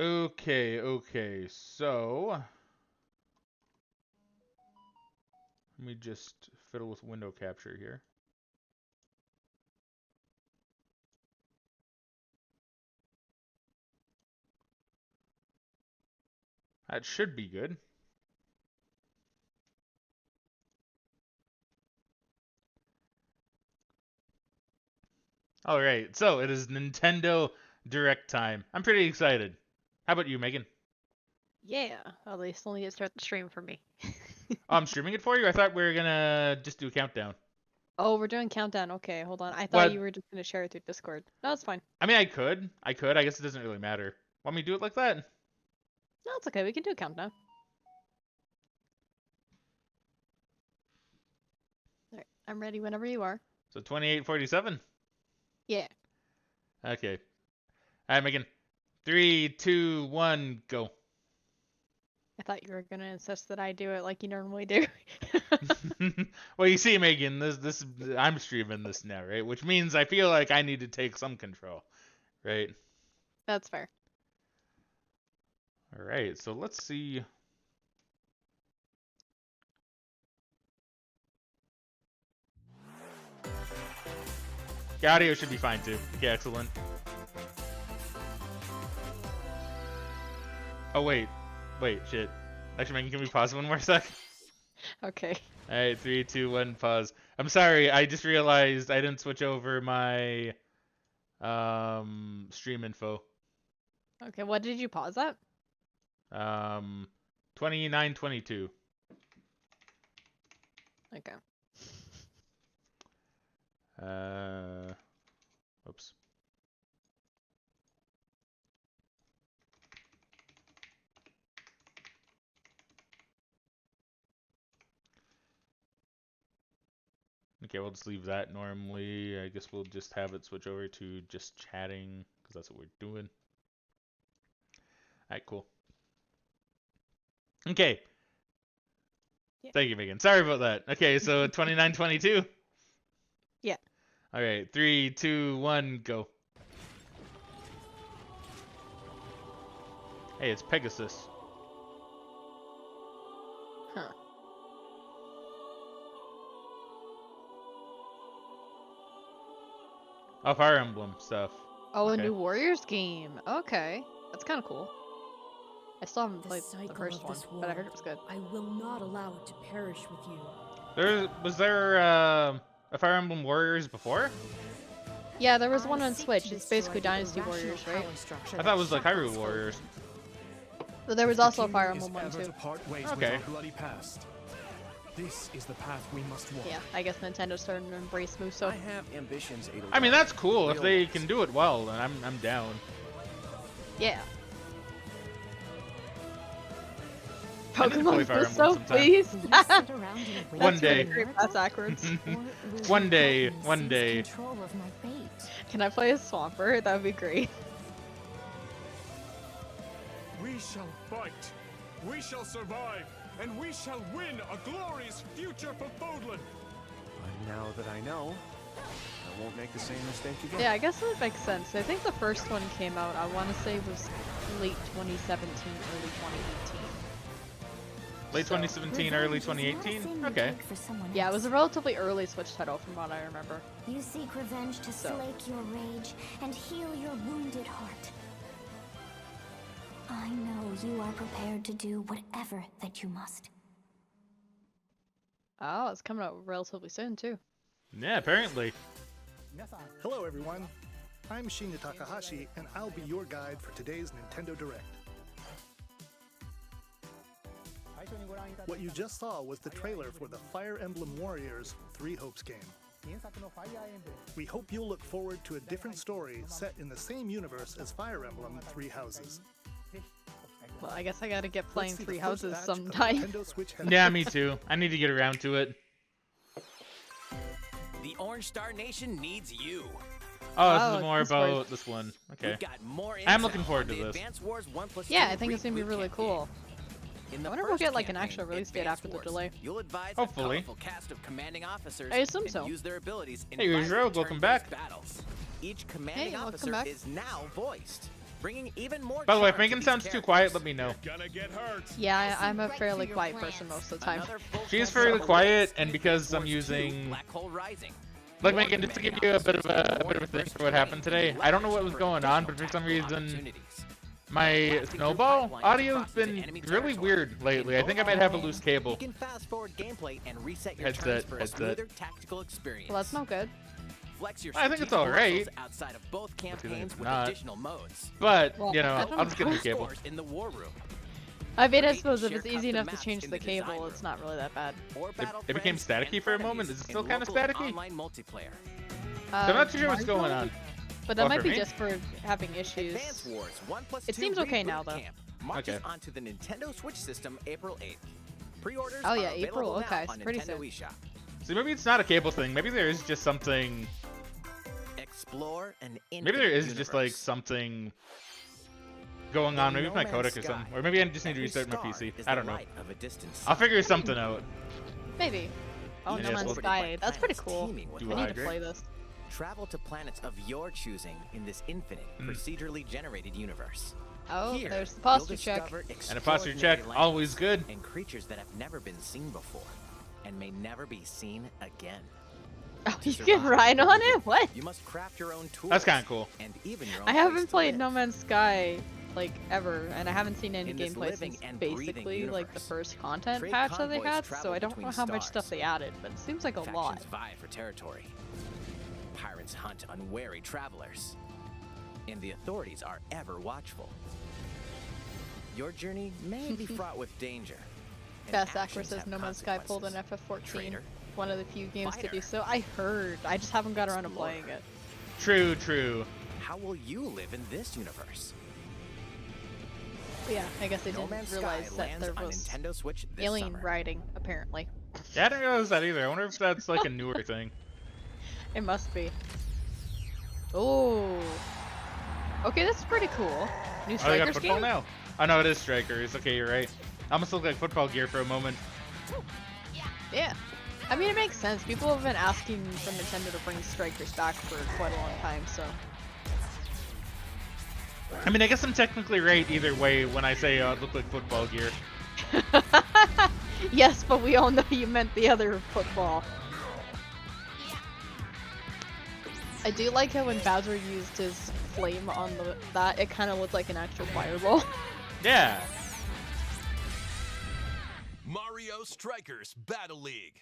Okay, so let me just fiddle with window capture here. That should be good. All right, so it is Nintendo Direct time. I'm pretty excited. How about you, Megan? Yeah, at least only to start the stream for me. Oh, I'm streaming it for you? I thought we were gonna just do a countdown. Oh, we're doing countdown. Okay, hold on. I thought you What? were just gonna share it through Discord. No, it's fine. I mean, I could. I guess it doesn't really matter. Want me to do it like that? No, it's okay. We can do a countdown. Alright, I'm ready whenever you are. So 28:47. Yeah. Okay. All right, Megan. 3, 2, 1, go. I thought you were gonna insist that I do it like you normally do. Well, you see, Megan, this I'm streaming this now, right? Which means I feel like I need to take some control, right? That's fair. All right, so let's see. The audio should be fine too. Okay, excellent. Oh wait, shit. Actually, Megan, can we pause one more sec? Okay. All right, 3, 2, 1, pause. I'm sorry, I just realized I didn't switch over my stream info. Okay, what did you pause at? 29:22. Okay. Oops. Okay, we'll just leave that normally. I guess we'll just have it switch over to just chatting, because that's what we're doing. Alright, cool. Okay. Yeah. Thank you, Megan. Sorry about that. Okay, so 29:22. Yeah. Alright, 3, 2, 1, go. Hey, it's Pegasus. Huh. Oh, Fire Emblem stuff. Oh, Okay. a new Warriors game. Okay. That's kind of cool. I still haven't played the first one, but I heard it was good. I will not allow it to perish with you. Was there a Fire Emblem Warriors before? Yeah, there was one on Switch. It's basically Dynasty Warriors, right? I thought it was like Hyrule Warriors. But there was also a Fire Emblem one too. Okay. This is the path we must walk. Yeah, I guess Nintendo's starting to embrace Muso. I have ambitions, Edelgard. I mean, that's cool if they can do it well, then I'm down. Yeah. I need to play Pokemon Fire Muso, Emblem sometime. please. One day. That's backwards. One day. Can I play as Swampert? That would be great. We shall fight, we shall survive, and we shall win a glorious future for Bodlin. But now that I know, I won't make the same mistake again. Yeah, I guess that makes sense. I think the first one came out, I want to say, was late 2017, early 2018. Late 2017, early 2018? Okay. Yeah, it was a relatively early Switch title from what I remember. You seek revenge to slake your rage and heal your wounded heart. I know you are prepared to do whatever that you must. Oh, it's coming out relatively soon, too. Yeah, apparently. Hello everyone, I'm Shinya Takahashi and I'll be your guide for today's Nintendo Direct. What you just saw was the trailer for the Fire Emblem Warriors 3 Hopes game. We hope you'll look forward to a different story set in the same universe as Fire Emblem 3 Houses. Well, I guess I gotta get playing Let's see 3 the first Houses batch of sometime. Nintendo Switch Yeah, me too. I need to get around to it. The Orange Star Nation needs you. Oh, this Oh, is more this about was- this one. Okay. We've got more I'm intel looking forward on to the this. Advance Wars 1+2 Yeah, I think it's gonna be reboot really campaign. cool. In I the wonder if we'll first get like an campaign, actual release date Advance after the Wars, delay. You'll advise Hopefully. a powerful cast of commanding officers I assume and so. use their abilities in Hey, violent Rizro, welcome turn-based back. battles. Each commanding Hey, welcome officer back. is now voiced. bringing even more. By the way, if charm to Megan these sounds too characters. quiet, let me know. Gonna get hurt. Yeah, I'm a Right fairly for your quiet plans. person most of the time. Another full She is campaign fairly awaits quiet, in and because I'm Advance Wars 2, using, Black Hole Rising. like More Megan, just to give commanding you a bit of officers, a more thing for what information happened today. and I don't know what was weapons going for on, but for additional some reason, opportunities. my snowball audio's been really weird lately. I think I might have a loose You cable. can fast forward gameplay and reset your Headset, turns for a headset. smoother tactical experience. Well, that's not good. Flex your I think it's strategic alright. muscles outside of both think it's campaigns with not. additional modes. But, Well, you know, I don't I'll just get a new New cable. scores in the war room. I mean, I Create suppose if and it's share easy enough custom to change maps the in the design cable, room. it's not really that bad. Or battle It became friends and staticky for a moment? frenemies Is it still in kinda local and staticky? Online multiplayer. So I'm not too sure what's Marginally, going on. But that Oh, might for be me? just for having issues. Advance Wars 1+2 It seems okay Reboot now, though. Camp marches Okay. onto the Nintendo Switch system April 8th. Pre-orders Oh, are yeah, April, available okay, now on it's pretty Nintendo soon. eShop. See, maybe it's not a cable thing. Maybe there is just something. Explore an Maybe there is infinite just like universe. something going on. Maybe with my No codec Man's or something. Sky, Or maybe I just need to every restart my star PC. is I the don't know. light of a distant I'll sun. figure something out. Maybe. Oh, Yeah, No yes, Man's well- Sky. That's pretty Planets cool. teeming with Do I I need to agree? play this. Travel to planets of your choosing in this infinite, Hmm. procedurally generated universe. Oh, Here, there's the you'll posture check. discover And a posture check, extraordinary always good. lands And creatures that have never been seen before, and may never be seen again. Oh, To you can survive ride the on region, it? What? You must craft your own tools. That's kinda cool. And even your own I place haven't to played live. No Man's Sky, like, ever, and I haven't seen any In this gameplay living since and breathing basically, like, the universe, first content trade patch that they convoys had, so travel I don't know between how much stars. stuff they added, but it seems like a lot. Factions vie for territory. Pirates hunt unwary travelers. And the authorities are ever watchful. Your journey may be fraught with danger. and Fast Aqua actions says have No Man's Sky pulled an consequences. FF14. Traitor. One of the few games to do Fighter. so. I heard. I just haven't got around to playing it. True, true. How will you live in this universe? But yeah, I guess I No didn't Man's realize Sky that lands there on was Nintendo Switch this alien summer. riding, apparently. Yeah, I didn't realize that either. I wonder if that's like a newer thing. It must be. Oh. Okay, this is pretty cool. New Oh, they got Strikers football game? now? Oh no, it is Strikers. Okay, you're right. I almost looked like football gear for a moment. Yeah. I mean, it makes sense. People have been asking for Nintendo to bring Strikers back for quite a long time, so. I mean, I guess I'm technically right either way when I say it looked like football gear. Yes, but we all know you meant the other football. I do like how when Bowser used his flame on that, it kind of looked like an actual fireball. Yeah. Mario Strikers Battle League.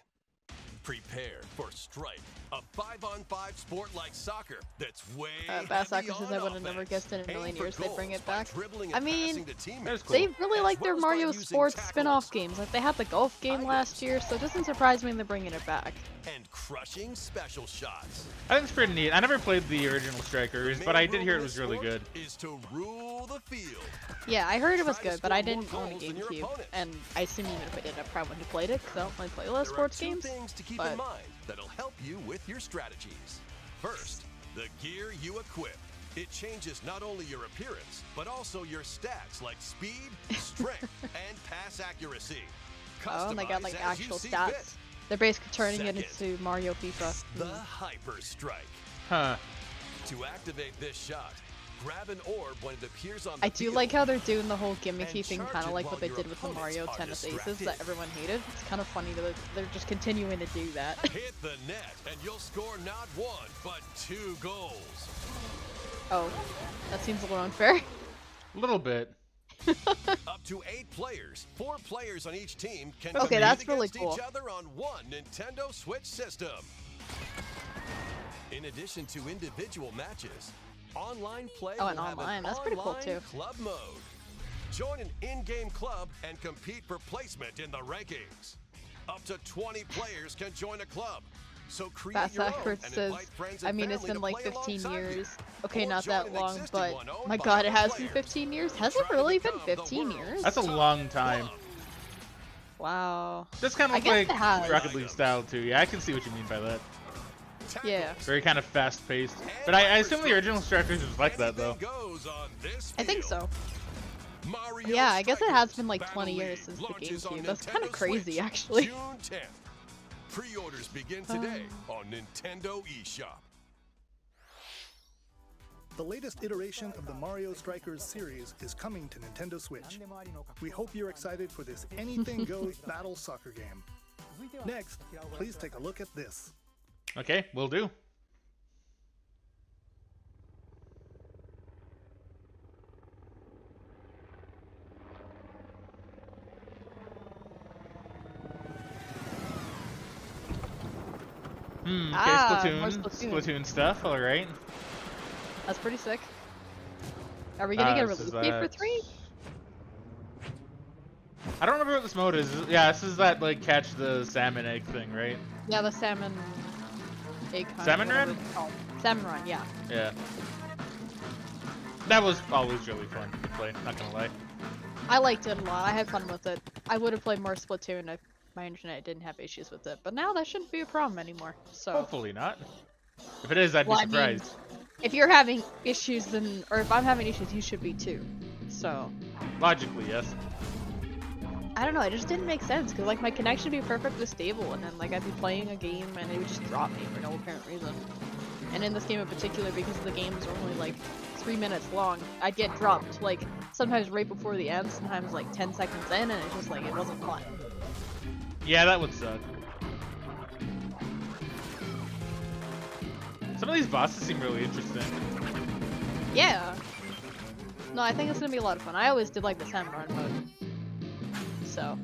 Prepare for Strike, a 5-on-5 sport like soccer that's way Bass heavy Soccer says on I would have never offense. guessed in a Aim million for years they'd bring goals it by back. dribbling I and mean, passing to teammates. That's cool. they really As like their well as by Mario using Sports tackles. spin-off games. Like, they had the golf game last year, so it doesn't surprise me they're bringing it back. And crushing special shots. I think it's pretty neat. I never played the original Strikers, The but main I did rule hear in it this was really sport good. Is to rule the field. Yeah, I heard it was Try to good, but I score more didn't own a goals than your GameCube, opponents. and I assume even if I did, I probably wouldn't have played it, because I don't really play a lot of There sports are two games. things to keep but- in mind that'll help you with your strategies. First, the gear you equip. It changes not only your appearance, but also your stats like speed, strength, and pass accuracy. Oh, and they got Customize like as actual you see stats. fit. They're basically turning it Second, into Mario FIFA. The Hyper Strike. Huh. To activate this shot, grab an orb when it appears on the I do field. like how they're doing the whole gimmicky And thing, charge kind of it like what while they your did with the opponents Mario are Tennis Aces distracted. that everyone hated. It's kind of funny that they're just continuing to do that. Hit the net, and you'll score not one, but 2 goals. Oh, that seems a little unfair. A little bit. Up to 8 players, 4 players on each team can Okay, compete that's really against cool. each other on one Nintendo Switch system. In addition to individual matches, online play Oh, will and have online. an That's pretty cool, online too. club mode. Join an in-game club and compete for placement in the rankings. Up to 20 players can join a club. So create Fast your own Backwards and says, invite friends I and mean, it's family been to like play 15 alongside you. years. Okay, Or not join that an long, existing but one owned my by god, it other has been players. 15 years? Has Try it to really been become the 15 years? world's That's a top long time. club. Wow. That's kind I of guess like it has. Rocket League style too. Yeah, I can see what you mean by that. Yeah. Very kind of fast paced. But I assume the original Strikers was like that though. Anything goes on this I think field. so. Mario Yeah, I guess it has Strikers been like Battle 20 years League since the launches on GameCube. That's kind of Nintendo crazy, Switch actually. June 10th. Pre-orders begin today on Nintendo eShop. The latest iteration of the Mario Strikers series is coming to Nintendo Switch. We hope you're excited for this anything goes battle soccer game. Next, please take a look at this. Okay, will do. Okay, more Splatoon. Splatoon. Splatoon stuff, alright. That's pretty sick. Are we gonna get a this is release date for that- 3? I don't remember what this mode is. Yeah, this is that, like, catch the salmon egg thing, right? Yeah, the salmon egg hunt. Salmon whatever run? it's called. Salmon run, yeah. Yeah. That was always really fun to play, not gonna lie. I liked it a lot. I had fun with it. I would have played more Splatoon if my internet didn't have issues with it, but now that shouldn't be a problem anymore. So Hopefully not. If it is, I'd Well, be I mean, surprised. if you're having issues, then or if I'm having issues, you should be too. So Logically, yes. I don't know. It just didn't make sense because like my connection would be perfectly stable, and then like I'd be playing a game and it would just drop me for no apparent reason. And in this game in particular, because the games are only like 3 minutes long, I'd get dropped like sometimes right before the end, sometimes like 10 seconds in, and it's just like it wasn't fun. Yeah, that would suck. Some of these bosses seem really interesting. Yeah. No, I think it's gonna be a lot of fun. I always did like the salmon run mode. So.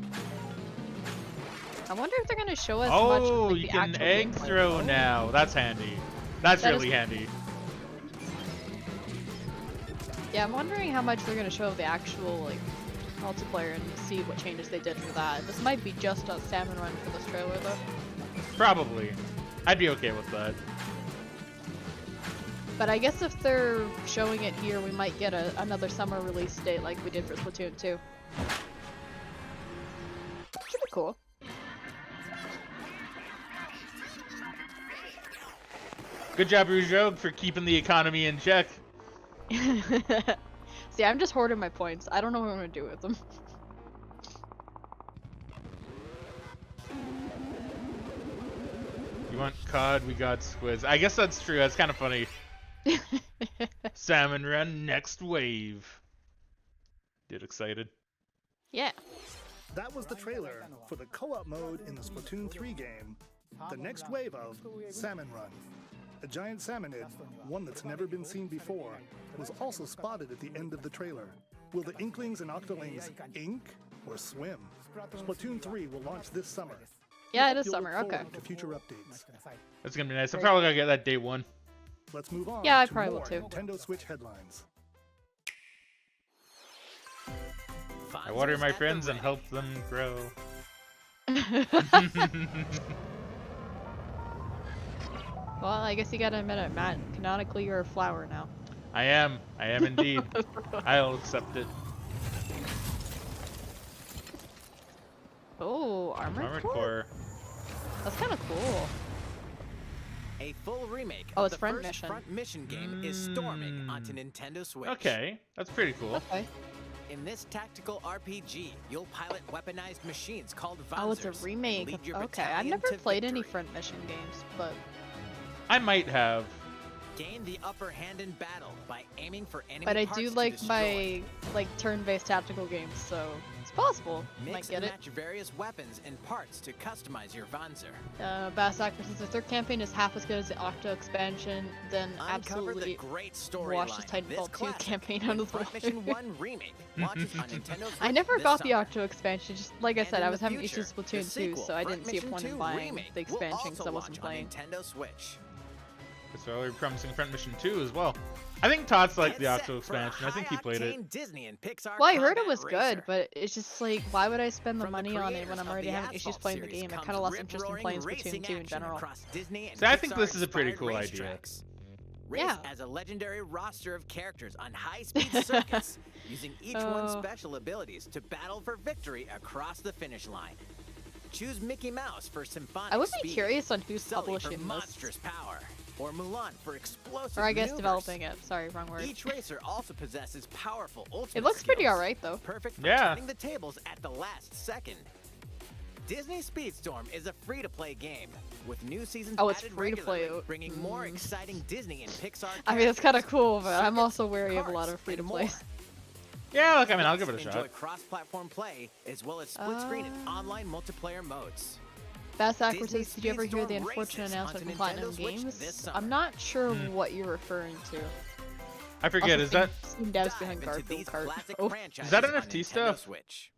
I wonder if they're gonna show us much of, Oh, like, you the can actual egg gameplay. throw now. That's handy. That's That really is- handy. Yeah, I'm wondering how much they're gonna show of the actual like multiplayer and see what changes they did for that. This might be just a salmon run for this trailer though. Probably. I'd be okay with that. But I guess if they're showing it here, we might get another summer release date like we did for Splatoon 2. Should be cool. Good job, Rougeau, for keeping the economy in check. See, I'm just hoarding my points. I don't know what I'm gonna do with them. You want cod, we got squids. I guess that's true. That's kind of funny. Salmon run, next wave. Get excited. Yeah. That was the trailer for the co-op mode in the Splatoon 3 game, the next wave of Salmon Run. A giant salmonid, one that's never been seen before, was also spotted at the end of the trailer. Will the Inklings and Octolings ink or swim? Splatoon 3 will launch this summer. Yeah, it is You'll look summer. Okay. forward to future updates. That's gonna be nice. I'm probably gonna get that day one. Let's move on Yeah, I to probably more will too. Nintendo Switch headlines. I water my friends and help them grow. Well, I guess you gotta admit it, Matt. Canonically, you're a flower now. I am indeed. I'll accept it. Oh, Armored Armored Core? Core. That's kind of cool. A full remake Oh, of it's the Front first Mission. Front Mission game is storming onto Nintendo Switch. Okay, that's pretty cool. Okay. In this tactical RPG, you'll pilot weaponized machines called Vanzers. Oh, it's a and remake. lead your Okay, I've battalion never to played any victory. Front Mission games, but I might have. Gain the upper hand in battle by aiming for enemy I parts do to like destroy. my turn-based tactical games, so it's possible. Might Mix get and it. match various weapons and parts to customize your Vanzer. Bass Actor says the third campaign is half as good as the Octo expansion, then Uncover the absolutely great wash the storyline. Titanfall 2 classic campaign in out of the Front water. Mission 1 remake launches on Nintendo Switch I never this got the summer. Octo expansion, just like I And said, in I the was having future, issues with the Splatoon 2, sequel, so I Front didn't see a Mission point in 2 buying remake the will expansion because also I wasn't launch on playing. Nintendo Switch. That's why we're promising Front Mission 2 as well. I think Todd's like the Get Octo set for a expansion. I think he played it. high-octane Disney and Pixar Well, I heard it combat was racer. good, but it's just like, why would I spend the From the money on it when creators I'm of already the having issues Asphalt playing the series game? I comes kind of lost interest in rip-roaring playing racing Splatoon 2 in action general. across Disney and See, I think this is a pretty Pixar-inspired cool idea. racetracks. Race Yeah. as a legendary roster of characters on high-speed circuits, using each one's Oh. special abilities to battle for victory across the finish line. Choose Mickey Mouse for symphonic I would be speed, curious on who's Sully for publishing this. monstrous power, or Mulan for explosive Or I guess maneuvers. developing it. Sorry, wrong word. Each racer also possesses powerful ultimate It looks pretty skills, alright though. perfect for Yeah. turning the tables at the last second. Disney Speedstorm is a free-to-play game with new seasons Oh, it's added free to play. regularly, bringing more exciting Disney and Pixar I mean, it's kind of characters, cool, but I'm circuits, also wary of a lot carts, of free to and plays. Yeah, look, I mean, I'll give it a Enjoy shot. cross-platform play as well as split-screen and online multiplayer modes. Bass Disney Acquisitions, did you ever hear the Speedstorm unfortunate races announcement onto from Platinum Nintendo Switch Games? this summer. I'm not sure what you're referring to. I forget, Also, is that... Steam devs behind Dive into Garfield these Kart. classic Oh, franchises Is that on NFT Nintendo stuff? Switch.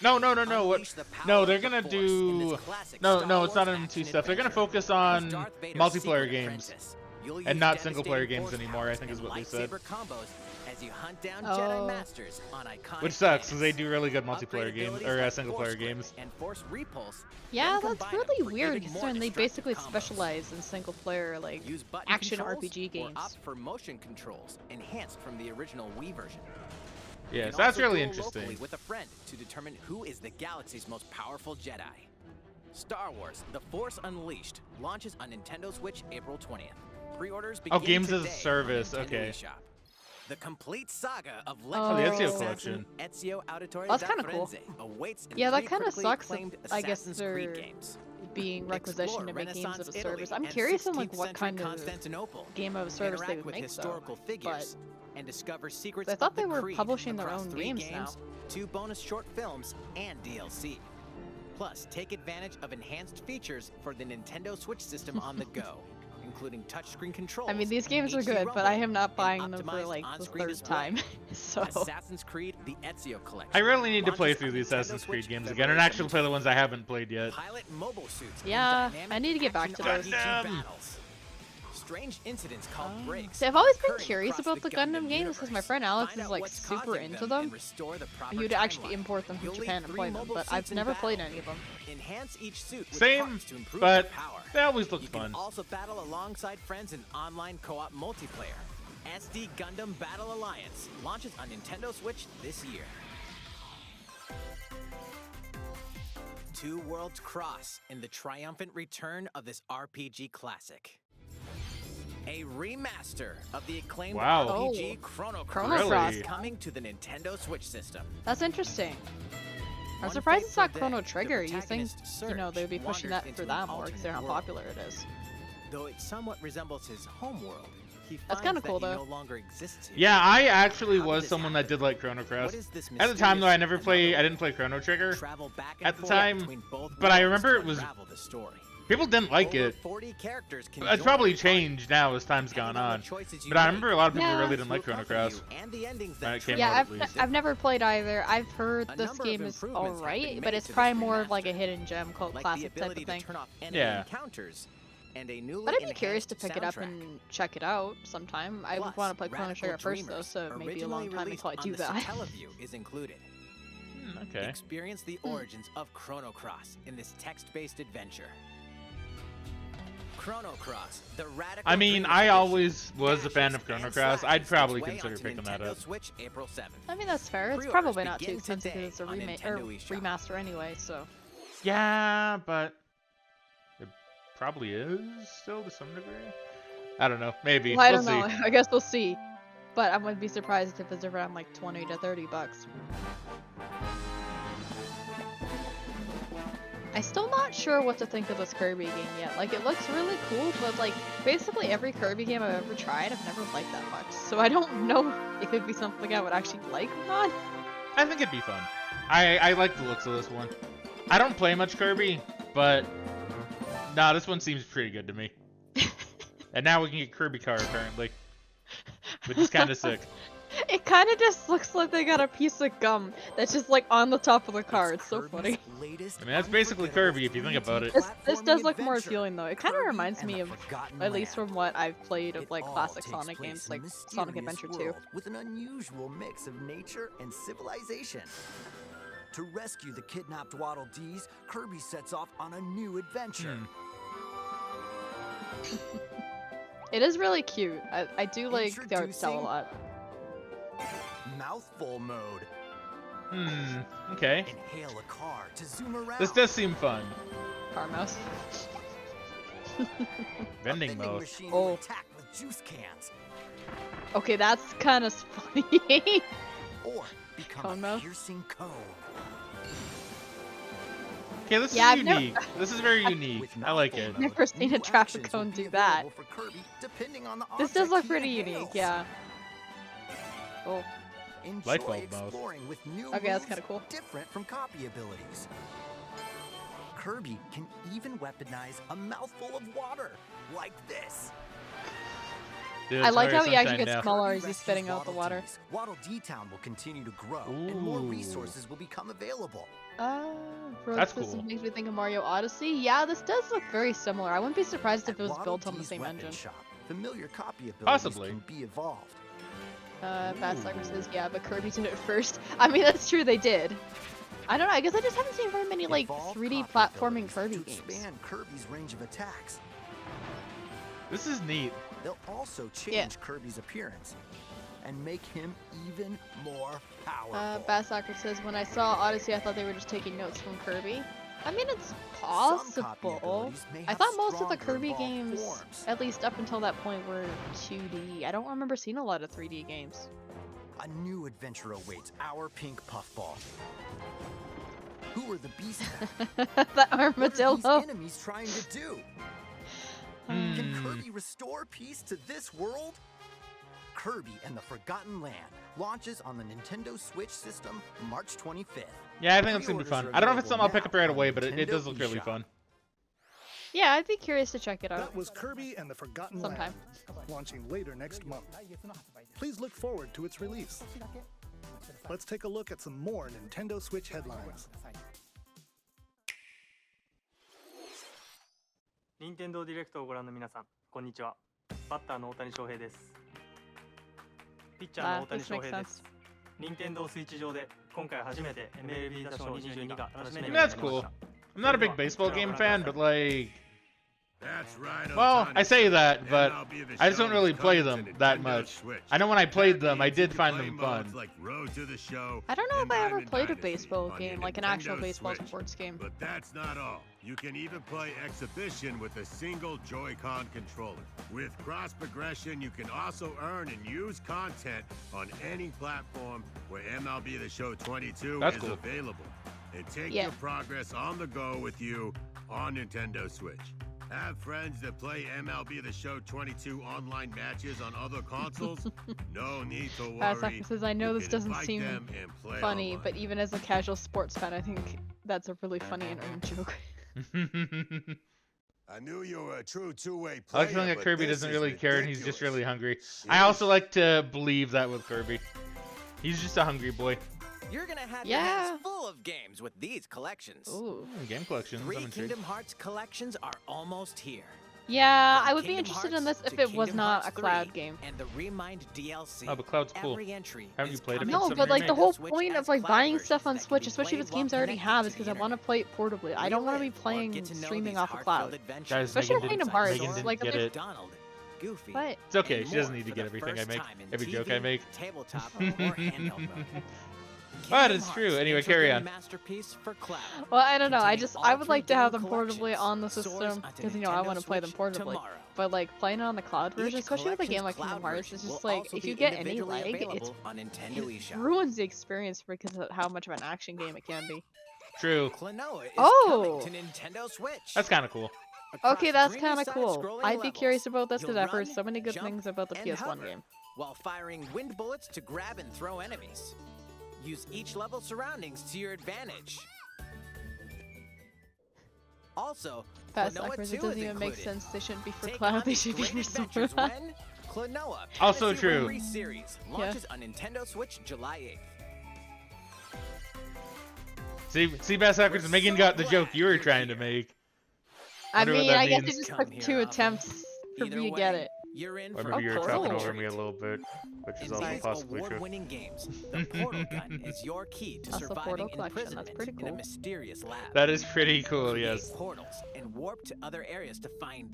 No, what? Unleash the power No, of they're the gonna Force in do... this classic No, Star it's not Wars NFT action stuff. They're gonna adventure. focus As on Darth Vader's multiplayer secret games. apprentice, you'll And use not single-player devastating games force anymore, I think powers is what and they said. lightsaber combos as you hunt down Oh. Jedi Masters on iconic Which sucks, because they planets. do really good multiplayer games, Upgradabilities or like single Force player Grip games. and Force Repulse, yeah, then that's combine them really for weird even more considering they destructive basically combos. specialize in single player, like, Use button action controls RPG or games. opt for motion controls enhanced from the original Wii version. Yeah, You so can that's also really duel interesting. locally with a friend to determine who is the galaxy's most powerful Jedi. Star Wars: The Force Unleashed launches on Nintendo Switch April 20th. Pre-orders begin games as a today service, on Nintendo okay. eShop. The complete saga of Oh. Legend the of Ezio Assassin collection. Ezio Auditore That's da kinda cool. Firenze awaits in Yeah, that three kinda critically sucks that acclaimed I guess Assassin's Creed they're games. being requisitioned Explore to make games Renaissance of a Italy service. I'm and curious on like 16th what century kind of Constantinople. game of service they Interact would with make historical though. figures and discover secrets I thought of the they were Creed publishing their across own 3 games now. 2 bonus short films, and DLC. Plus, take advantage of enhanced features for the Nintendo Switch system on the go, including touchscreen controls. I mean, these games are HD good, but I am rumbling, not and buying them for optimized like the on-screen third display. time. So Assassin's Creed: The Ezio Collection. I really need to play launches through on the Nintendo Assassin's Creed Switch games again, February and actually play the ones I haven't played yet. Pilot mobile suits. and Yeah, dynamic I need to get back action to those. RPG Gundam! battles. Strange incidents called breaks. See, I've always been occurring curious across about the Gundam games because my universe. friend Alex Find is out like what's super causing into and them. restore the proper He would actually timeline. import them from You'll Japan lead and 3 play them, mobile but suits I've in never played battle. any of them. Enhance each suit with Same, parts to improve but their power. they always look You fun. can also battle alongside friends in online co-op multiplayer. SD Gundam Battle Alliance launches on Nintendo Switch this year. Two worlds cross in the triumphant return of this RPG classic. A remaster of the acclaimed Wow. RPG Oh. Chrono Chrono Cross Cross. is coming to the Nintendo Switch system. That's interesting. I'm One surprised it's not fateful Chrono day, Trigger. the You think, protagonist, you know, Surge, they'd be pushing wanders that for into an that more because they're how alternate world. popular it is. Though it somewhat resembles his home world, he That's finds kinda that cool, he though. no longer exists here. Yeah, I actually How did was this someone that happen? did like Chrono Cross. What is this At the time, though, I never mysterious I didn't play Chrono Trigger. Travel back and at the forth time, between both but I worlds remember to it was- unravel the story. People didn't like Over it. 40 characters can It's join probably the party. changed now as time's gone Depending on on. the choices you But I make, remember a lot of people Yeah. really didn't will like Chrono accompany Cross. you and the endings When that it came Yeah, out, truly at least. I've never played either. I've heard A this number of game is improvements have been alright, made but to it's this probably more of remaster, like a hidden gem cult like the classic type ability of to thing. turn off enemy Yeah. encounters and a newly But I'd be curious to enhanced pick it up soundtrack. and check it out sometime. I would Plus, want to play Chrono Radical Trigger first though, Dreamers, so it may be a originally long time released until I on do the that. Satellaview is included. Okay. Experience the origins of Chrono Cross in this text-based adventure. Chrono Cross, the radical I mean, Dreamers I edition. always was a fan of Dashes Chrono and Cross. slides I'd probably its way consider onto picking that Nintendo up. Switch April 7th. I mean, that's fair. It's Pre-orders probably not too begin expensive today because it's a on remake Nintendo or eShop. remaster anyway. So Yeah, but it probably is still to some degree. I don't know. Maybe. well, I we'll don't know. see. I guess we'll see. But I wouldn't be surprised if it's around like 20 to 30 bucks. I'm still not sure what to think of this Kirby game yet. Like, it looks really cool, but like, basically every Kirby game I've ever tried, I've never liked that much. So I don't know if it'd be something I would actually like or not. I think it'd be fun. I like the looks of this one. I don't play much Kirby, but nah, this one seems pretty good to me. And now we can get Kirby Car apparently, which is kind of sick. It kind of just looks like they got a piece of gum that's just like on the top of the car. It's so funny. I mean, that's basically Kirby if you think about it. This does look more appealing though. It kind of reminds me of, at least from what I've played of like classic Sonic games, like Sonic Adventure 2. With an unusual mix of nature and civilization. To rescue the kidnapped Waddle Dees, Kirby sets off on a new adventure. It is really cute. I do like the art style a lot. Mouthful mode. Okay. Inhale a car to zoom around. This does seem fun. Car mouse. Vending A vending mouth. machine Oh. to attack with juice cans. Okay, that's kind of funny. Or become Cone a mouth? piercing cone. Okay, this Yeah, is I've never- unique. This is very unique. With I like novel it. mode, Never seen a new traffic actions cone will be do that. available for Kirby, depending on the This does object look he pretty unique, handles. yeah. Cool. Enjoy Light bulb mode. exploring with new Okay, that's moves kinda cool. different from copy abilities. Kirby can even weaponize a mouthful of water, like this. Dude, I it's like Mario how he actually Sunshine gets now. smaller Kirby as he's rescues spitting out the Waddle water. Dees. Waddle Dee Town will continue to grow, and more Ooh. resources will become available. Road That's Systems cool. makes me think of Mario Odyssey. Yeah, this does look very similar. I wouldn't be surprised if At it was Waddle built on the Dee's same weapon engine. shop, familiar copy abilities Possibly. can be evolved. Fast Cyber says, yeah, but Kirby did it first. I mean, that's true, they did. I don't know, I guess I just haven't seen very many, like, Evolve 3D copy platforming abilities Kirby to games. expand Kirby's range of attacks. This is neat. They'll also change Kirby's appearance and make him even more powerful. Bass Soccer says, when I saw Odyssey, I thought they were just taking notes from Kirby. I mean, it's Some copy possible. abilities may I have thought most of the stronger Kirby evolved games, forms. at least up until that point, were 2D. I don't remember seeing a lot of 3D games. A new adventure awaits our pink puffball. Who are the beasts? The What are armadillo. these enemies trying to do? Hmm. Can Kirby restore peace to this world? Kirby and the Forgotten Land launches on the Nintendo Switch system March 25th. Yeah, I think it's gonna be Pre-orders fun. are I don't know if it's something I'll pick available up right now away, on but it Nintendo does look really eShop. fun. Yeah, I'd be curious to check it out. That was Kirby and the Forgotten Sometime. Land, launching later next month. Please look forward to its release. Let's take a look at some more Nintendo Switch headlines. 任天堂ディレクトをご覧の皆さん、こんにちは。バッターの大谷翔平です。ピッチャーの大谷翔平です。任天堂スイッチ上で今回初めて MLB 打賞22が楽しめるようになり That's まし cool. た。 I'm not a big baseball game fan, but like, That's right. well, I say that, but MLB The I just don't Show really is play coming them to that Nintendo much. Switch. I know when I played That them, I means did you find can them play modes fun. like Road to the Show I don't know and if I ever Diamond played a Dynasty baseball on game, your like an actual Nintendo baseball Switch. sports game. But that's not all. You can even play Exhibition with a single Joy-Con controller. With cross progression, you can also earn and use content on any platform where MLB The Show 22 That's is cool. available. And take Yeah. your progress on the go with you on Nintendo Switch. Have friends that play MLB The Show 22 online matches on other consoles? No need to Fast worry. Soccer says, I know You this can doesn't invite seem them and play funny, online. but even as a casual sports fan, I think that's a really funny and earned joke. I knew you were a true two-way I player. like feeling that but Kirby this doesn't is really care and he's just ridiculous. really hungry. I also like to believe that with Kirby. He's just a hungry boy. You're gonna have your Yeah. hands full of games with these collections. Ooh. Game collections. I'm 3 intrigued. Kingdom Hearts collections are almost here. Yeah, From I would be Kingdom interested in Hearts this if to it was Kingdom not Hearts a Cloud 3 game. And the Remind DLC. Oh, but Cloud's cool. Every entry Haven't you is played it? coming No, to but like the Nintendo whole Switch point as of like cloud buying versions stuff on that can Switch, be especially if played it's games I while already connected have, to is the because I want to internet. play it portably. I don't want to be Relive or playing get to know streaming these off of heartfelt Cloud. adventures Guys, Especially Megan Kingdom didn't, Hearts, Megan didn't like, get if it. Donald, Goofy, What? It's okay. and She doesn't more need to for get the everything I first make. time in Every joke TV, I make. Tabletop or handheld mode. But Kingdom it's true. Hearts Anyway, is a carry real on. masterpiece for Cloud. Well, I don't know. I Containing I all would 3 like to have game them portably collections on the soars system onto because I want Nintendo to play them Switch portably. tomorrow. But like playing it on the Cloud version, Each especially with a game like collection's Kingdom Cloud Hearts, it's version just will like also if you be get any individually lag, it available on Nintendo eShop. ruins the experience because of how much of an action game it can be. True. Klonoa is Oh! coming to Nintendo Switch. That's kind of cool. Across Okay, that's dreamy kind of cool. side-scrolling I'd be curious levels, about this because you'll I've heard run, so many good jump, things about the and PS1 hover, game. while firing wind bullets to grab and throw enemies. Use each level's surroundings to your advantage. Also, Fast Klonoa Suckers, 2 it doesn't is even make included. sense. They shouldn't be for Take Cloud. on They these should be great for adventures Switch. when Klonoa Also Fantasy true. Memory Series launches on Nintendo Switch July 8th. See, Bass Suckers, Megan got the joke you were trying to make. I Wonder what mean, that I guess it means. just Come took here 2 often. attempts for Either me to way, get it. You're in Or for maybe you were cool. talking Cool. over me a little bit, which is In also these possibly true. award-winning games, the Portal Gun is your key to That's the surviving Portal collection. That's imprisonment pretty in cool. a mysterious lab. That is pretty cool, Create yes. portals and warp to other areas to find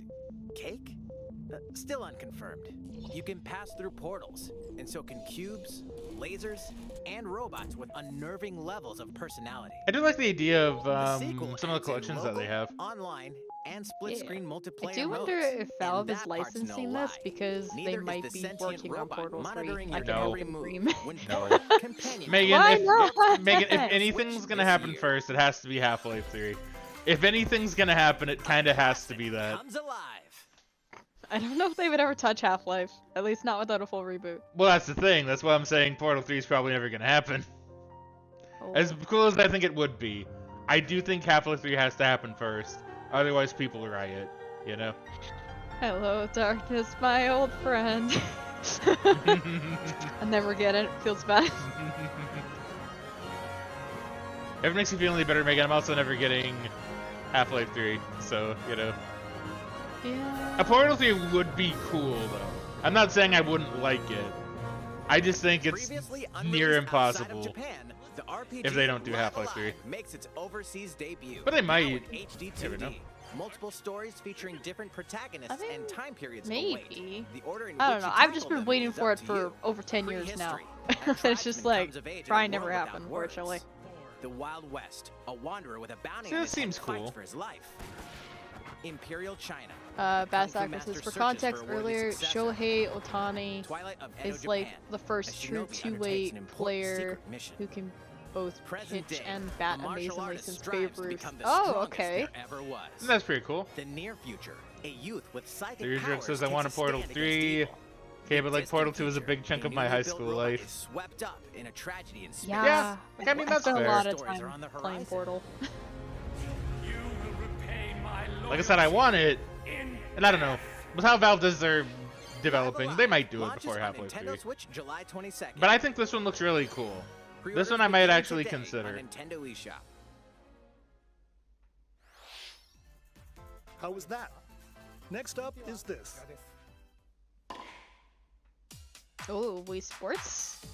cake? Still unconfirmed. You can pass through portals, and so can cubes, lasers, and robots with unnerving levels of personality. I do like the idea of The sequel some of the adds in collections that they local, have. online, and split-screen multiplayer I do wonder modes. if And Valve is that part's no licensing this lie. because they Neither is might the be sentient working on robot Portal 3. monitoring I your can No. every only move. dream. When No. companion Megan, Why if, not? Megan, if Switch anything's gonna this happen year. first, it has to be Half-Life 3. If anything's gonna happen, it kind of has to be that. Comes alive. I don't know if they would ever touch Half-Life. At least not without a full reboot. Well, that's the thing. That's why I'm saying Portal 3 is probably never gonna happen. Oh. As cool as I think it would be, I do think Half-Life 3 has to happen first. Otherwise, people riot. You know. Hello, darkness, my old friend. I never get it. It feels bad. If it makes you feel any better, Megan, I'm also never getting Half-Life 3, so, you know. Yeah. A Portal 3 would be cool, though. I'm not saying I wouldn't like it. I just think it's near impossible Japan, the RPG if they don't do Live Half-Life 3. Alive makes its overseas debut. But they might. Now in HD Never know. 2D. Multiple stories featuring different protagonists I mean, and time periods maybe. await. The order in I don't which know. you I've just tackle been them waiting is for up it to for you. over 10 years now. Prehistory. It's just like, Comes of age in a probably world never without happened, words. unfortunately. The Wild West, a wanderer with a bounty See, on that his head seems fights cool. for his life. Imperial China. Bad Kung Fu Sacrifices. Master For searches context, for a worthy earlier, successor. Shohei Ohtani Twilight of Edo, is like Japan. the first A true shinobi two-way undertakes an important player secret mission. who can both Present pitch day, and bat a martial amazingly artist since strives Babe to Ruth. become the Oh, strongest okay. there ever was. That's pretty cool. The near future, a youth with psychic The user powers says I takes want a Portal stand 3. against evil. Okay, but like Distant Portal 2 was a future, big chunk a of my newly high built school robot life. is swept up in a tragedy in space. Yeah, like, I mean, that's spent fair. a lot of Stories are time on the playing horizon. Portal. Like I said, I want it, and I don't know. With how Valve does their developing, they might do it Launches before on Half-Life Nintendo 3. Switch July 22nd. But I think this one looks really cool. This Pre-orders one I might begin actually today consider. on Nintendo eShop. How was that? Next up is this. Oh, Wii Sports?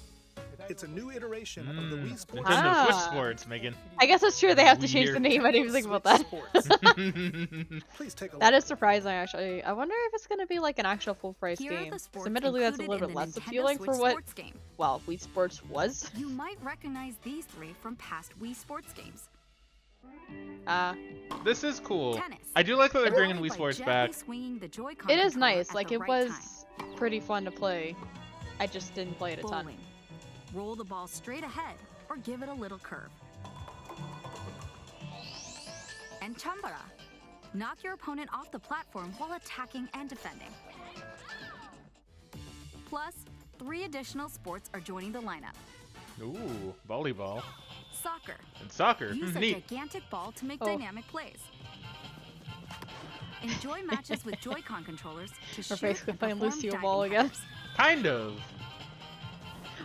It's a new iteration of the Wii Sports. Nintendo Switch Ah. Sports, Megan. I guess that's true. They have to change the Weird. name. I didn't even think about that. Please take a That look. is surprising, actually. I wonder if it's going to be like an actual full-price Here are game. the 'Cause sports admittedly, that's a included little in bit the less Nintendo appealing Switch for what, sports game. well, Wii Sports was. You might recognize these three from past Wii Sports games. This is cool. Tennis. I do like that they're bringing Played Wii by Sports gently back. swinging the Joy-Con It is controller nice. at Like, the it right was pretty fun to play. I just didn't play it a ton. Bowling. Roll the ball straight ahead or give it a little curve. And Chambara. Knock your opponent off the platform while attacking and defending. Plus, 3 additional sports are joining the lineup. Ooh, volleyball. Soccer. And soccer. Use a Neat. gigantic ball to make Oh. dynamic plays. Enjoy matches with Joy-Con controllers to We're shoot basically and playing perform Lucio diving Ball again. headers. Kind of.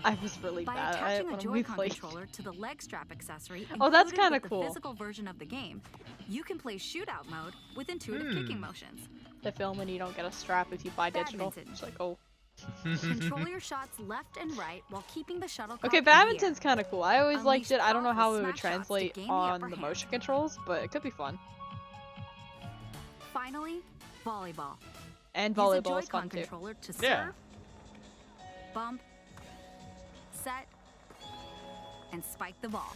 I was really By bad at attaching it a when we Joy-Con played. controller to the leg strap accessory Oh, that's included kinda with cool. the physical version of the game, you can play shootout mode with intuitive kicking motions. The film when you don't get a strap if you buy digital. Badminton. It's like, oh. Control your shots left and right while keeping the shuttlecock Okay, in the air. badminton's kind of cool. I always liked Unleash it. I don't know how powerful it would smash shots to translate gain the on upper the hand. motion controls, but it could be fun. Finally, volleyball. And Use a volleyball is Joy-Con fun too. controller to Yeah. serve, bump, set, and spike the ball.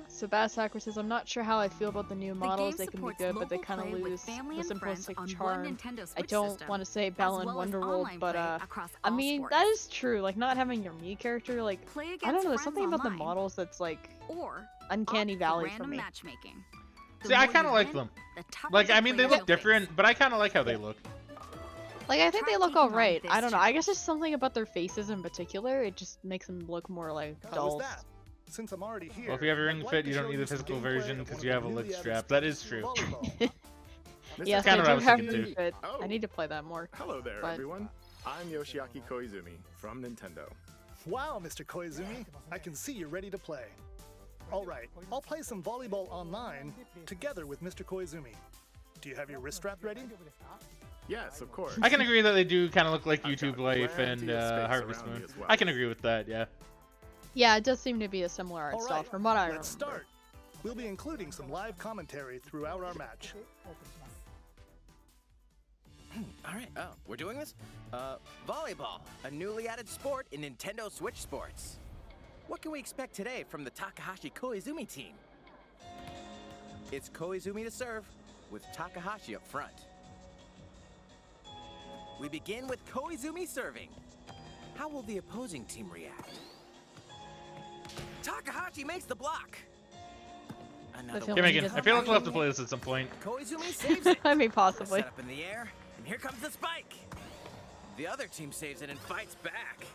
So Bad Sacker says, I'm not sure how I feel about the new models. game They can be supports good, but they local kind of play with lose family the and friends simplistic on one charm. Nintendo I Switch don't system, want to say as Bell and well as Wonderworld, online but play across I all mean, sports. that is true. Like, not having your Mii character, like, Play I don't against know, there's friends something about the online, models that's like or Uncanny opt for Valley for random me. matchmaking. The See, I more kind of you like win, them. the tougher Like, the I mean, they players look you'll face. different, but I kind of like how they look. Like, I think Try they look taking on alright. this I don't know. I challenge. guess just something about their faces in particular, it just makes them look more like How was dolls. that? Since I'm already here, Well, if you have your I'd ring like fit, to you don't show need the some physical gameplay version of because one you of have a the leg newly added strap. That is sports, true. volleyball. Yes, Kinda what I I do was have thinking, Mii too. Fit. Oh. I need to play that more. Hello there, but- everyone. I'm Yoshiaki Koizumi from Nintendo. Wow, Mr. Koizumi, I can see you're ready to play. All right, I'll play some volleyball online together with Mr. Koizumi. Do you have your wrist strap ready? Yes, of course. I can agree that they do kind of look like I've YouTube got Life plenty and of space Harvest around me Moon. as well. I can agree with that, yeah. Yeah, it does seem to be a similar art All style right, from what I let's remember. start. We'll be including some live commentary throughout our match. All right. Oh, we're doing this? Volleyball, a newly added sport in Nintendo Switch Sports. What can we expect today from the Takahashi Koizumi team? It's Koizumi to serve, with Takahashi up front. We begin with Koizumi serving. How will the opposing team react? Takahashi makes the block. Yeah, Megan, I feel like we'll have to play this at some point. Koizumi saves it. I mean, possibly. Set up in the air, and here comes the spike. The other team saves it and fights back.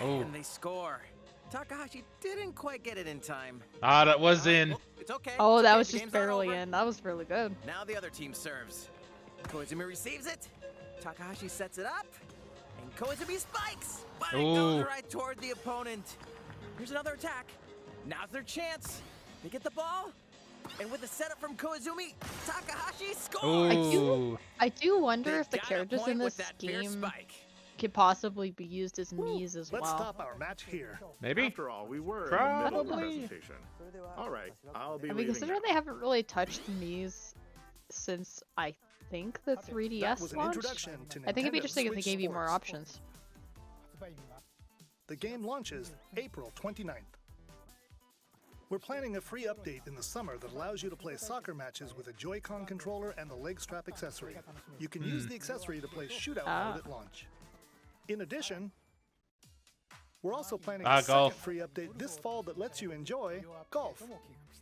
Oh. And they score. Takahashi didn't quite get it in time. Ah, that was in. It's okay. Oh, It's that okay, was the just game's not barely over. in. That was really good. Now the other team serves. Koizumi receives it. Takahashi sets it up. And Koizumi spikes. But it goes Ooh. right toward the opponent. Here's another attack. Now's their chance. They get the ball. And with the setup from Koizumi, Takahashi scores. Ooh. I do wonder They if the got a characters point in with this that fierce game spike. could possibly be used as Mii's as Let's well. stop our match here. Maybe. After all, we were in the middle of the Probably. presentation. All right, I'll be I mean, leaving considering now. they haven't really touched the Mii's since I think the 3DS That was an launch, introduction to I think it'd be Nintendo interesting if they Switch gave you more Sports. options. The game launches April 29th. We're planning a free update in the summer that allows you to play soccer matches with a Joy-Con controller and the leg strap accessory. You can use the accessory to play shootout mode at launch. In addition, we're also planning a golf. second free update this fall that lets you enjoy golf.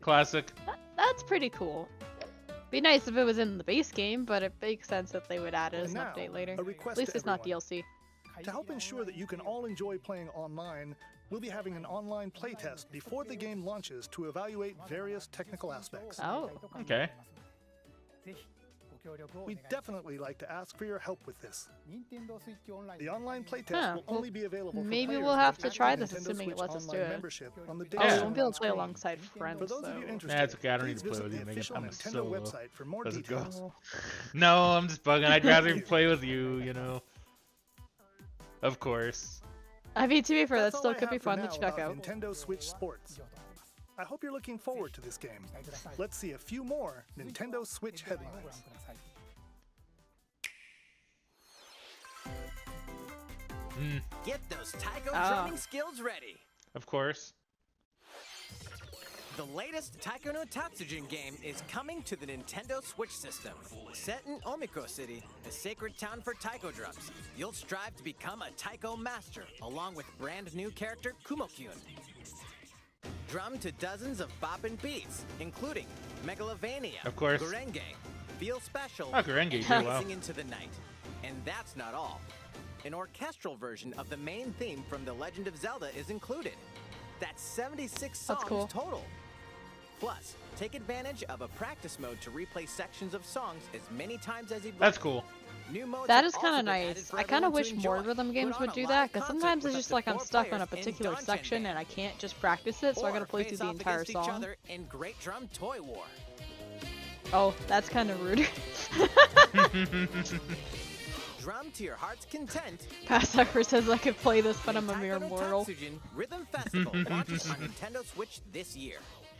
Classic. That's pretty cool. Be nice if it was in the base game, but it makes sense that they would add it as And an now, update later. a request At least to it's not everyone. DLC. To help ensure that you can all enjoy playing online, we'll be having an online playtest before the game launches to evaluate various technical aspects. Oh. Okay. We'd definitely like to ask for your help with this. The online playtest Huh, will well, only be available for maybe players we'll with have an to try active this, Nintendo assuming it Switch lets us do Online it. membership on the day Oh, Yeah. we won't be able on to play screen. alongside friends, For those of you though. interested, Nah, it's okay. I don't need please to play visit with the you, Megan. official I'm a Nintendo solo. website for more Does it details. go? No, I'm just bugging. I'd rather play with you, you know. Of course. I mean, to be fair, that That's all still I could be have for fun to now check about out. Nintendo Switch Sports. I hope you're looking forward to this game. Let's see a few more Nintendo Switch headlines. Get those taiko Ah. drumming skills ready. Of course. The latest Taiko no Tatsujin game is coming to the Nintendo Switch system. Set in Omiko City, a sacred town for taiko drums, you'll strive to become a taiko master, along with brand new character Kumo-kyun. Drum to dozens of boppin' beats, including Megalovania, Of course. Gurenge, Feel Special, Oh, Gurenge, and too, wow. Rising into the Night. And that's not all. An orchestral version of the main theme from The Legend of Zelda is included. That's 76 songs That's cool. total. Plus, take advantage of a practice mode to replay sections of songs as many times as you'd like. That's cool. New modes That have is also kind of been added nice. for I kind of everyone to wish more enjoy. rhythm games Put would on do a that, live because concert sometimes with it's up just to like I'm 4 stuck on a players in particular Danchin section Band. and I can't just practice it, so I Or gotta play through face the off entire against each song. other in Great Drum Toy War. Oh, that's kind of rude. Drum to your heart's content. Passucker says I could play this, but I'm a Taiko mere no mortal. Tatsujin Rhythm Festival launches on Nintendo Switch this year.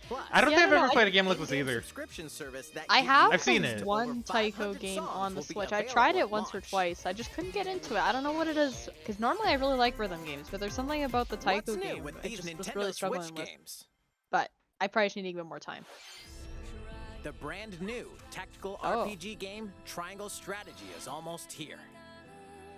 Plus, I don't Yeah, think I've no, ever I- played a game like this in-game either. subscription service that I gives you have I've seen access it. to one over Taiko 500 game songs on the will be Switch. I tried available it at once or launch. twice. I just couldn't get into it. I don't know what it is, because normally I really like rhythm games, but there's something about the Taiko What's new game with I these just was Nintendo really struggling Switch with. games? But I probably just need to give it more time. The brand new tactical Oh. RPG game Triangle Strategy is almost here.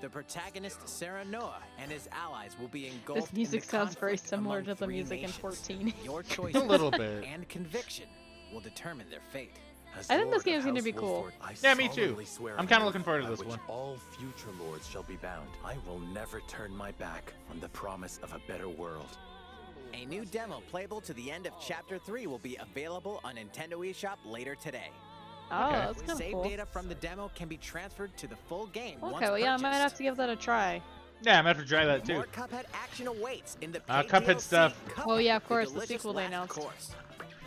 The protagonist Sarah Noah and his allies will be engulfed This music in the sounds very conflict similar among to the 3 music in nations. 14. Your choices little bit. and conviction will determine their fate. I think this game's gonna be cool. Yeah, me too. I'm kind of looking forward to this one. All future lords shall be bound. I will never turn my back on the promise of a better world. A new demo playable to the end of Chapter 3 will be available on Nintendo eShop later today. Oh, Okay. that's kind of Save cool. data from the demo can be transferred to the full game once Okay, well, yeah, I might have purchased. to give that a try. Yeah, I'm gonna have to try that too. More Cuphead action awaits in the Cuphead paid DLC, stuff. Cuphead, Oh, yeah, of course, the delicious sequel they last announced. course.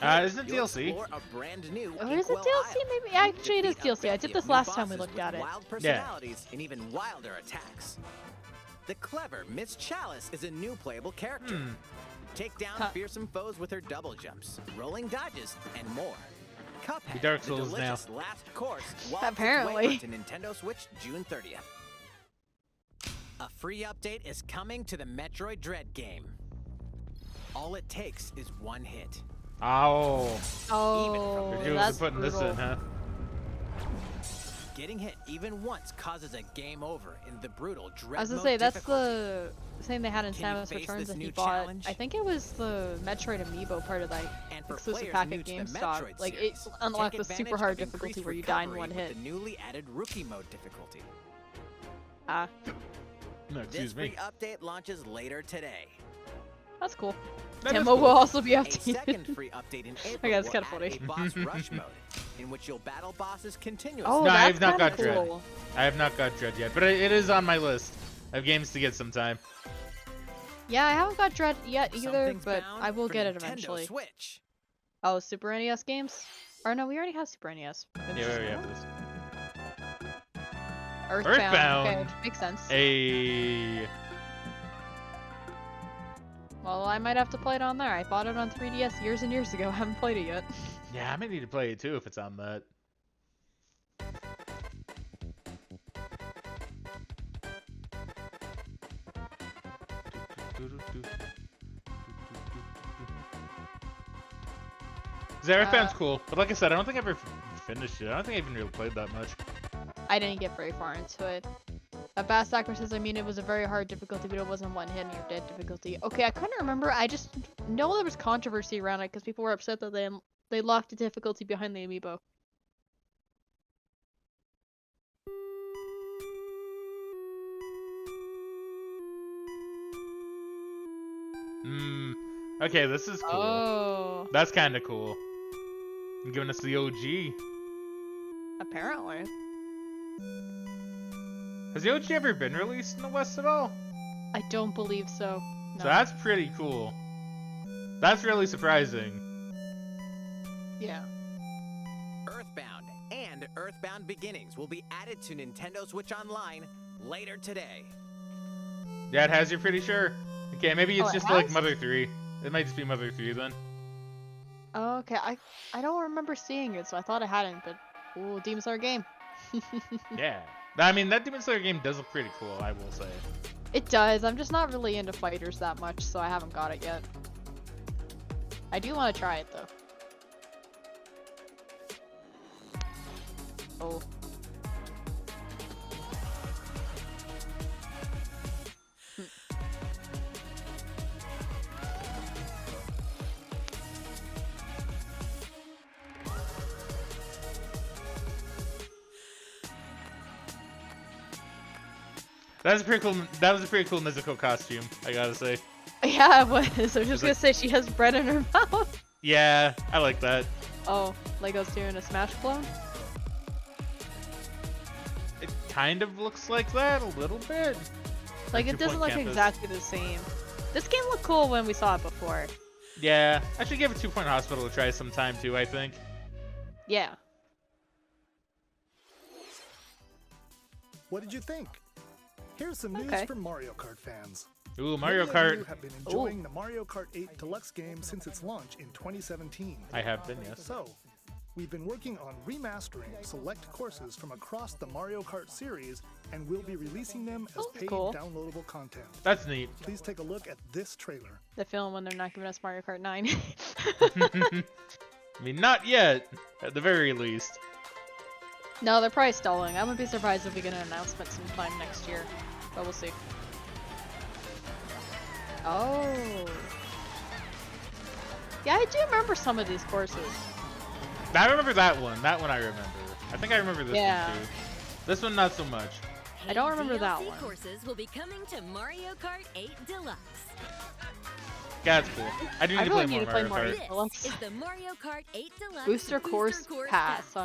Isn't it You'll DLC? explore a brand new Oh, is it Inkwell DLC? Isle. Maybe. Actually, it is Defeat a DLC. I did bevy this of new last time we bosses looked with at it. Wild personalities and even wilder attacks. The clever Miss Chalice is a new playable character. Take down Huh. fearsome foes with her double jumps, rolling dodges, and more. Cuphead, Be Dark the Souls now. delicious last course, walks its way Apparently. onto Nintendo Switch June 30th. A free update is coming to the Metroid Dread game. All it takes is one hit. Oh. Oh, You're that's putting this brutal. in, huh? Getting hit even once causes a game over in the brutal dread I was gonna mode say, that's difficulty. the same they had in Can you Samus face Returns this that he new bought. challenge? I think it was the Metroid Amiibo part of that And for exclusive players pack new at to the GameStop. Metroid Like, it series, unlocked take the super advantage hard of difficulty increased where you die in recovery one with hit. the newly added rookie mode difficulty. Ah, No, This excuse free me. update launches later today. that's cool. That is Demo cool. will also be A updated. second free update in April Okay, that's will kinda add funny. a boss rush mode, in which you'll battle bosses continuously. Oh, No, I that's have not kinda got Dread. cool. I have not got Dread yet, but it is on my list of games to get sometime. Yeah, I haven't got Dread yet either, Something's but bound I will for get it Nintendo eventually. Switch. Oh, Super NES games? Or no, we already have Super NES. Maybe Yeah, just we one? have this. Earthbound. Okay, Earthbound. makes sense. A Well, I might have to play it on there. I bought it on 3DS years and years ago. I haven't played it yet. yeah, I may need to play it too if it's on that. Earthbound's cool, but like I said, I don't think I've ever finished it. I don't think I even really played that much. I didn't get very far into it. Bass Sacker says, I mean, it was a very hard difficulty, but it wasn't one hit and you're dead difficulty. Okay, I couldn't remember. I just know there was controversy around it because people were upset that they locked the difficulty behind the amiibo. Okay, this is cool. Oh. That's kind of cool. You're giving us the OG. Apparently. Has the OG ever been released in the West at all? I don't believe so. No. So that's pretty cool. That's really surprising. Yeah. Earthbound and Earthbound Beginnings will be added to Nintendo Switch Online later today. Yeah, it has, you're pretty sure? Okay, maybe it's Oh, it just like has? Mother 3. It might just be Mother 3 then. Oh, okay, I don't remember seeing it, so I thought I hadn't, but ooh, Demon Slayer game. Yeah. I mean, that Demon Slayer game does look pretty cool, I will say. It does. I'm just not really into fighters that much, so I haven't got it yet. I do want to try it though. Oh. That was a pretty cool. That was a pretty cool Nezuko costume, I gotta say. Yeah, it was. I was just gonna say she has bread in her mouth. Yeah, I like that. Oh, Lego's doing a Smash clone? It kind of looks like that a little bit. Like, it 2 doesn't Point look Campus. exactly the same. This game looked cool when we saw it before. Yeah, I should give a 2 Point Hospital a try sometime too, I think. Yeah. What did you think? Here's some news Okay. for Mario Kart fans. Ooh, Mario Many of you Kart. have been enjoying the Mario Kart 8 Deluxe game since its launch in 2017. I have been, yes. So, we've been working on remastering select courses from across the Mario Kart series, and we'll be releasing them as paid cool. downloadable content. That's neat. Please take a look at this trailer. The film when they're not giving us Mario Kart 9. I mean, not yet, at the very least. No, they're probably stalling. I wouldn't be surprised if we get an announcement sometime next year. But we'll see. Oh. Yeah, I do remember some of these courses. I remember that one. That one I remember. I think I remember this Yeah. one too. This one not so much. I don't remember that DLC one. courses will be coming to Mario Kart 8 Deluxe. Yeah, it's cool. I do need I to really play need more to play Mario more. Kart. Deluxe. This is the Mario Kart 8 Deluxe Booster Course Pass.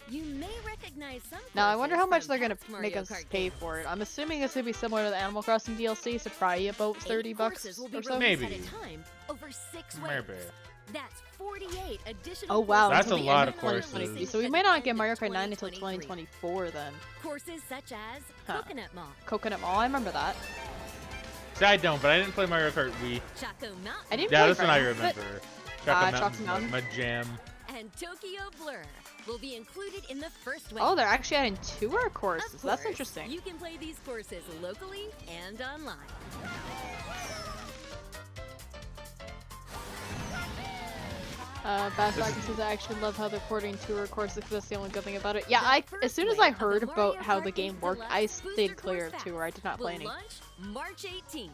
You may recognize some Now, I wonder how much courses they're from gonna past make Mario us Kart pay games. for it. I'm assuming it's gonna be similar to the Animal Crossing DLC, so probably about 30 bucks Courses will be or so. released Maybe. at a time over 6 Maybe. waves. That's 48 additional Oh wow, That's until a the lot end of 2023. courses. So we may not get Mario Kart 9 until 2024 then. Courses such as Huh. Coconut Mall, Coconut Mall, I remember that. See, I don't, but I didn't play Mario Kart Wii. Choco Mountain, I didn't Yeah, play this one I Fraggin, but- remember. Choco Mountain's Mountain. my jam. and Tokyo Blur will be included in the first wave. Oh, they're actually adding tour courses. Of That's course, interesting. You can play these courses locally and online. Bassbacker says, I actually love how they're porting tour courses because that's the only good thing about it. Yeah, as soon as I heard about how the game worked, I stayed clear of tour. I did not play any. March 18th.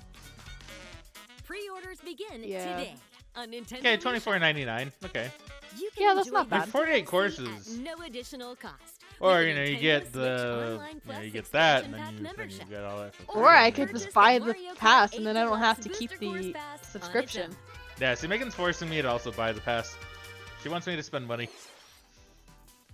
Pre-orders begin Yeah. today on Nintendo. Okay, $24.99. Okay. You can Yeah, that's enjoy not bad. the 48 DLC courses. at no additional cost. Or With you the know, you Nintendo get Switch the Online Plus you get that, expansion and pack then you membership. get all that. For Or I free. could just buy the pass and then I don't have to keep the subscription. Yeah, see, Megan's forcing me to also buy the pass. She wants me to spend money.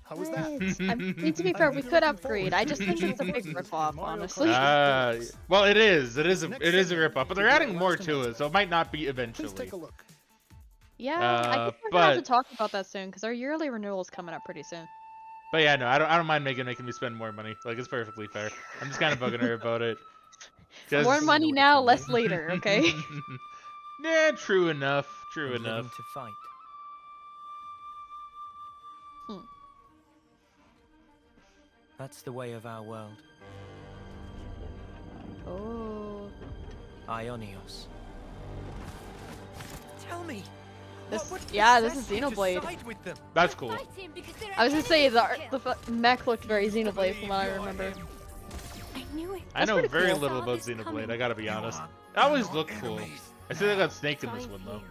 How was that? I mean, to be fair, we could upgrade. I just think it's a big ripoff, honestly. Well, it is. It is a ripoff, but they're adding more to it, so it might not be eventually. Please take a look. Yeah, I guess we're gonna have to talk about that soon because our yearly renewal is coming up pretty soon. But yeah, no, I don't mind Megan making me spend more money. Like, it's perfectly fair. I'm just kind of bugging her about it. More money now, less later. Okay. Yeah, true enough. True enough. To fight. That's the way of our world. Oh. Ionios. Tell me. This is Xenoblade. That's cool. I was gonna say the mech looked very Xenoblade from what I remember. I know pretty very cool. little about Xenoblade, I gotta be honest. It always looked cool. I see they got Snake in this one, though.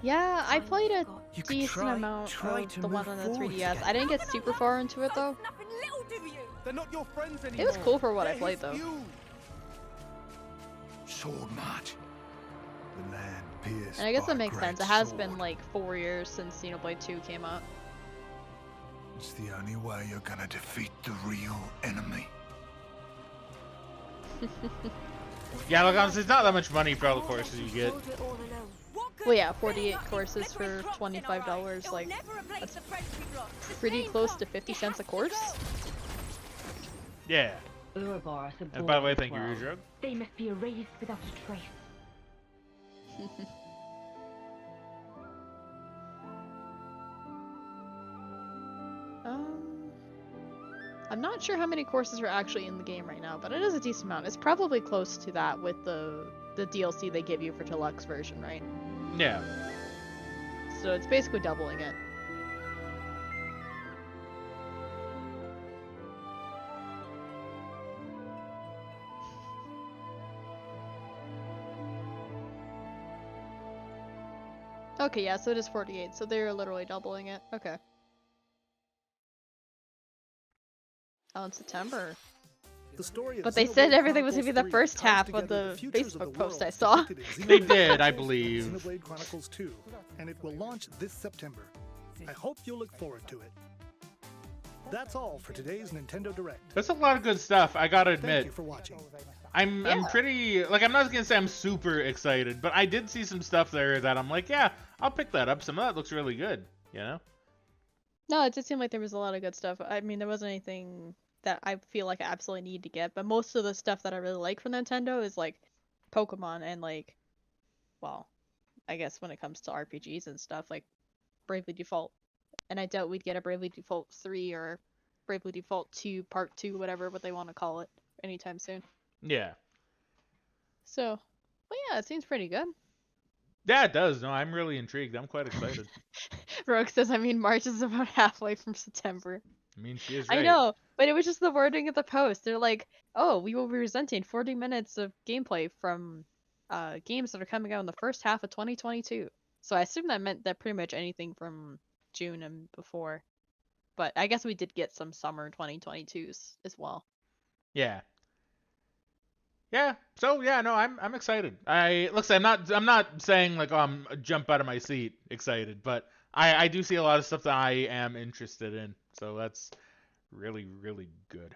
Yeah, I played a decent amount of the one on the 3DS. I didn't get super far into it though. They're not your friends anymore. It was cool for what I played though. Sword march. The land pierced And I guess by that makes great sense. It has sword. been like 4 years since Xenoblade 2 came out. It's the only way you're gonna defeat the real enemy. Yeah, look, honestly, it's not that much money for all the courses you get. Well, yeah, 48 courses for $25. Like, that's pretty close to 50 cents a course. Yeah. And by the way, thank you, Rujog. They must be erased without a trace. I'm not sure how many courses are actually in the game right now, but it is a decent amount. It's probably close to that with the DLC they give you for deluxe version, right? Yeah. So it's basically doubling it. Okay, yeah, so it is 48, so they're literally doubling it. Okay. Oh, in September. The story of But they said Xenoblade everything was gonna be the Chronicles first 3 half ties of the together futures of Facebook the post world I saw. depicted in They Xenoblade did, I Chronicles believe. and Xenoblade Chronicles 2, and it will launch this September. I hope you'll look forward to it. That's all for today's Nintendo Direct. That's a lot of good stuff, I gotta Thank admit. you for watching. I'm pretty, like, I'm not gonna say I'm super excited, but I did see some stuff there that I'm like, yeah, I'll pick that up. Some of that looks really good, you know? No, it did seem like there was a lot of good stuff. I mean, there wasn't anything that I feel like I absolutely need to get, but most of the stuff that I really like from Nintendo is like Pokemon and like, well, I guess when it comes to RPGs and stuff, like Bravely Default. And I doubt we'd get a Bravely Default 3 or Bravely Default 2 Part 2, whatever what they want to call it, anytime soon. Yeah. So, well, yeah, it seems pretty good. Yeah, it does. No, I'm really intrigued. I'm quite excited. Rogue says, I mean, March is about halfway from September. I mean, she is right. I know, but it was just the wording of the post. They're like, oh, we will be presenting 40 minutes of gameplay from games that are coming out in the first half of 2022. So I assume that meant that pretty much anything from June and before. But I guess we did get some summer 2022s as well. Yeah. Yeah. So yeah, no, I'm excited. I'm not saying like, oh, I'm jump out of my seat excited, but I do see a lot of stuff that I am interested in. So that's really, really good.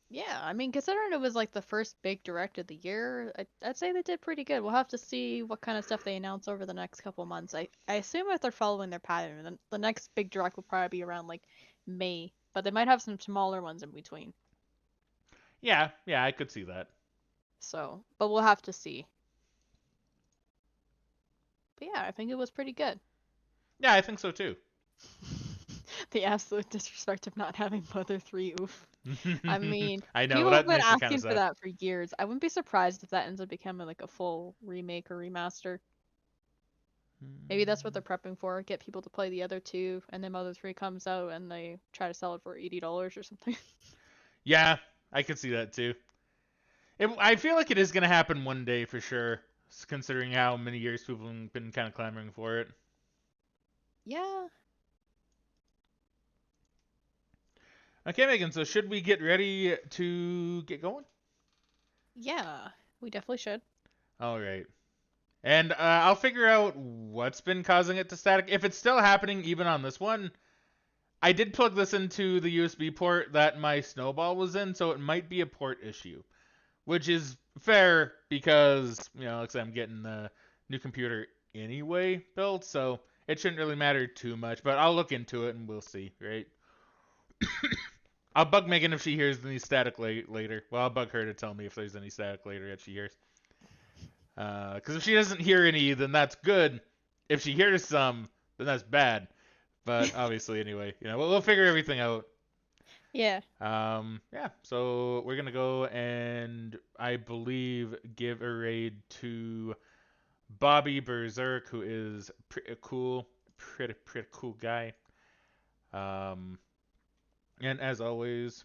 Yeah, I mean, considering it was like the first big direct of the year, I'd say they did pretty good. We'll have to see what kind of stuff they announce over the next couple months. I assume if they're following their pattern, then the next big direct will probably be around like May, but they might have some smaller ones in between. Yeah, I could see that. So, but we'll have to see. But yeah, I think it was pretty good. Yeah, I think so too. The absolute disrespect of not having Mother 3, oof. I mean, I know, people that have been makes me kinda asking for sad. that for years. I wouldn't be surprised if that ends up becoming like a full remake or remaster. Maybe that's what they're prepping for. Get people to play the other 2, and then Mother 3 comes out and they try to sell it for $80 or something. Yeah, I could see that too. I feel like it is going to happen one day for sure, considering how many years people have been kind of clamoring for it. Yeah. Okay, Megan, so should we get ready to get going? Yeah, we definitely should. All right. And I'll figure out what's been causing it to static. If it's still happening even on this one, I did plug this into the USB port that my Snowball was in, so it might be a port issue. Which is fair because, like I said, I'm getting the new computer anyway built, so it shouldn't really matter too much. But I'll look into it and we'll see, right? I'll bug Megan if she hears any static later. Well, I'll bug her to tell me if there's any static later that she hears. Because if she doesn't hear any, then that's good. If she hears some, then that's bad. But obviously, anyway, we'll figure everything out. Yeah. Yeah, so we're gonna go and I believe give a raid to Bobby Berserk, who is pretty cool guy. And as always,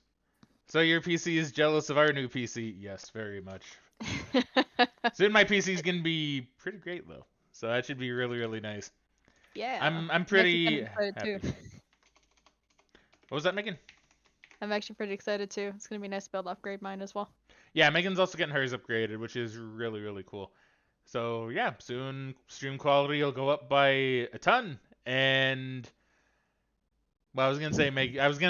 so your PC is jealous of our new PC? Yes, very much. Soon my PC is gonna be pretty great though, so that should be really, really nice. Yeah. I'm pretty excited happy. too. What was that, Megan? I'm actually pretty excited too. It's gonna be nice to be able to upgrade mine as well. Yeah, Megan's also getting hers upgraded, which is really, really cool. So yeah, soon stream quality will go up by a ton. And well, I was gonna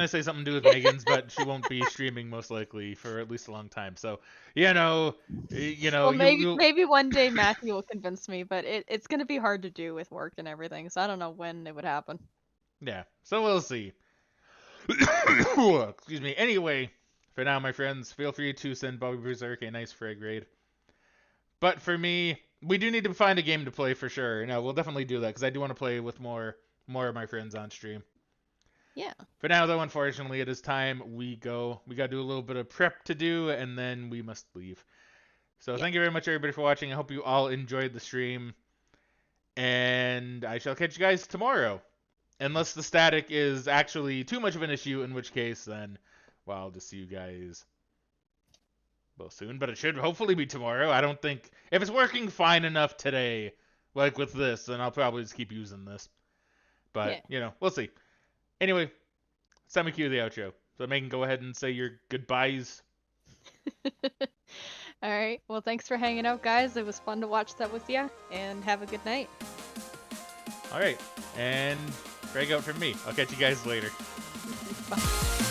say something to do with Megan's, but she won't be streaming most likely for at least a long time. So Well, maybe one day Matthew will convince me, but it's gonna be hard to do with work and everything. So I don't know when it would happen. Yeah, so we'll see. Excuse me. Anyway, for now, my friends, feel free to send Bobby Berserk a nice frag raid. But for me, we do need to find a game to play for sure. No, we'll definitely do that because I do want to play with more of my friends on stream. Yeah. For now, though, unfortunately, it is time we go. We got to do a little bit of prep to do, and then we must leave. So thank you very much, everybody, for watching. I hope you all enjoyed the stream. And I shall catch you guys tomorrow. Unless the static is actually too much of an issue, in which case, then, well, I'll just see you guys, well, soon. But it should hopefully be tomorrow. I don't think, if it's working fine enough today, like with this, then I'll probably just keep using this. But, we'll see. Anyway, it's time to cue the outro. So Megan, go ahead and say your goodbyes. Alright, well, thanks for hanging out, guys. It was fun to watch that with you, and have a good night. Alright, and frag out from me. I'll catch you guys later. Bye.